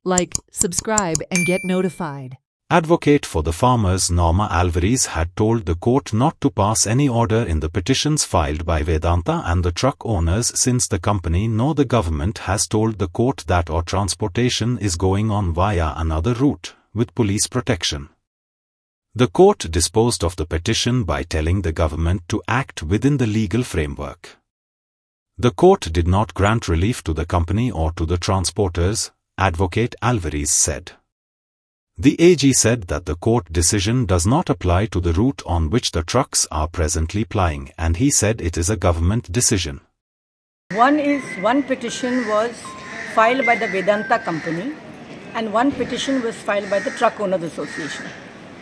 Like, subscribe, and get notified. Advocate for the farmers Norma Alvarez had told the court not to pass any order in the petitions filed by Vedanta and the truck owners since the company nor the government has told the court that or transportation is going on via another route, with police protection. The court disposed of the petition by telling the government to act within the legal framework. The court did not grant relief to the company or to the transporters, Advocate Alvarez said. The AG said that the court decision does not apply to the route on which the trucks are presently plying, and he said it is a government decision. One petition was filed by the Vedanta company and one petition was filed by the Truck Owners Association.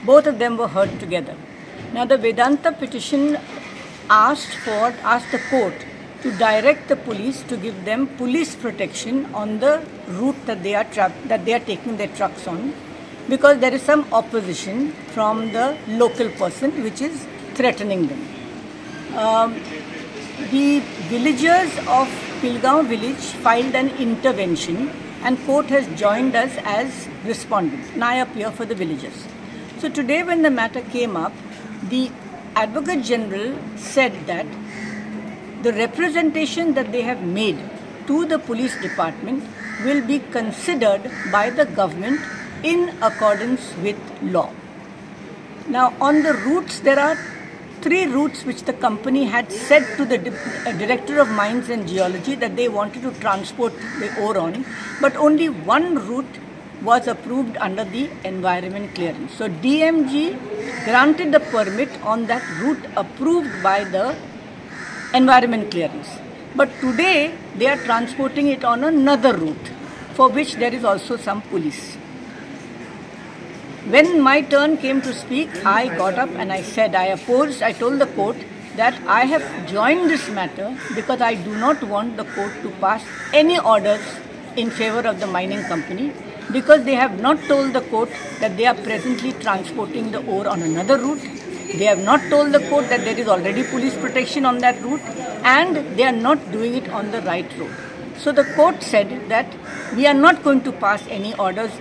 Both of them were heard together. Now the Vedanta petition asked the court to direct the police to give them police protection on the route that they are taking their trucks on, because there is some opposition from the local person which is threatening them. The villagers of Pilgaon village filed an intervention and court has joined us as respondents. And I appear for the villagers. So today when the matter came up, the Advocate General said that the representation that they have made to the police department will be considered by the government in accordance with law. Now on the routes, there are 3 routes which the company had said to the Director of Mines and Geology that they wanted to transport the ore on, but only one route was approved under the environment clearance. So DMG granted the permit on that route approved by the environment clearance. But today they are transporting it on another route for which there is also some police. When my turn came to speak, I got up and I said I told the court that I have joined this matter because I do not want the court to pass any orders in favor of the mining company, because they have not told the court that they are presently transporting the ore on another route. They have not told the court that there is already police protection on that route, and they are not doing it on the right road. So the court said that we are not going to pass any orders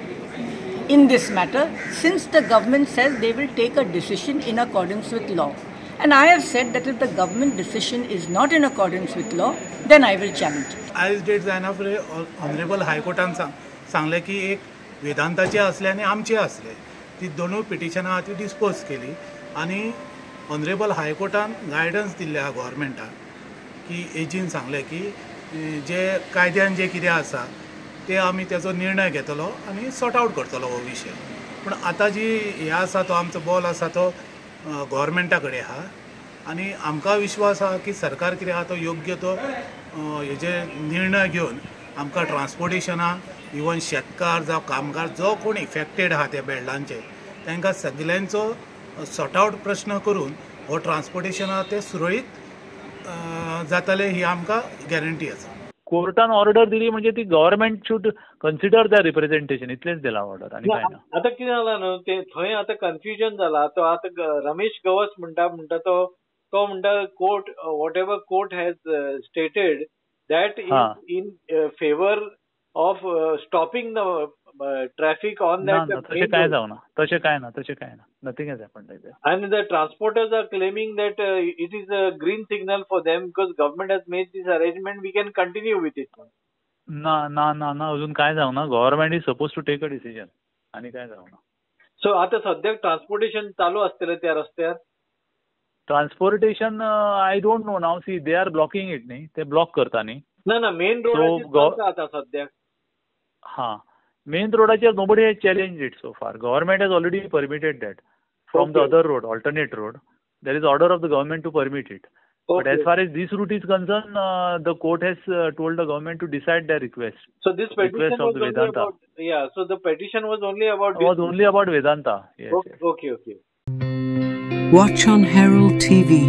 in this matter, since the government says they will take a decision in accordance with law. And I have said that if the government decision is not in accordance with law, then I will challenge it. आज date जायना फुडें honourable हायकोर्टान सांगलें की एक वेदांताचे असले आनी आमचे असले, ती दोनूय पिटिशनां ती डिस्पोज केली आनी ऑनरेबल हायकोर्टान गायडन्स दिल्ले आहा गव्हर्मेंटाक की एजीन सांगलें की जे कायद्यान जे कितें आसा ते आमी तेजो निर्णय घेतलो आनी सॉर्ट आवट करतलो हो विशय. पूण आतां जी हे आसा तो आमचो बॉल आसा तो गव्हर्मेंटा कडेन आहा आनी आमकां विश्वास आहा की सरकार कितें आहा तो योग्य तो हेजे निर्णय घेवन आमकां ट्रान्सपोर्टेशना इवन शेतकार जावं कामगार जो कोण इफेक्टेड आहा त्या बेल्डांचे तांकां सगल्यांचो सॉर्ट आवट प्रश्न करून हो ट्रान्सपोर्टेशना ते सुरळीत जातले ही आमकां गॅरंटी आसा. कोर्टान ऑर्डर दिली म्हणजे ती government should consider the representation, इतलेच दिला ऑर्डर आणि काय ना. आता कितें जाला न्हू ते थंय आता कन्फ्युजन जाला. तो आता रमेश गवस म्हणटा तो म्हणटा court what ever court has stated that in favour of stopping the traffic on that. तशें काय जावना, तशें काय ना, nothing has happened like that. And the transporters are claiming that it is a green signal for them because government has made this arrangement. We can continue with it. ना अजून काय जावना. Government is suppose to take a decision आणि काय जावना. सो आता सध्या transportation चालू असतले त्या रस्त्यार. ट्रान्सपोर्टेशन आय डोंट नो नाव. See they are blocking it न्ही, ते ब्लॉक करता न्ही. ना मेन रोड आता सध्या. हा मेन रोडाचेर nobody has challenge it so far. Government has already permitted that. From the other road, alternate road, there is order of the government to permit it. Okay. But as far as this route is concerned, the court has told the government to decide their request. So this petition was only Vedanta. So the petition was only about. Only about Vedanta. Yes. Okay. Watch on Herald TV.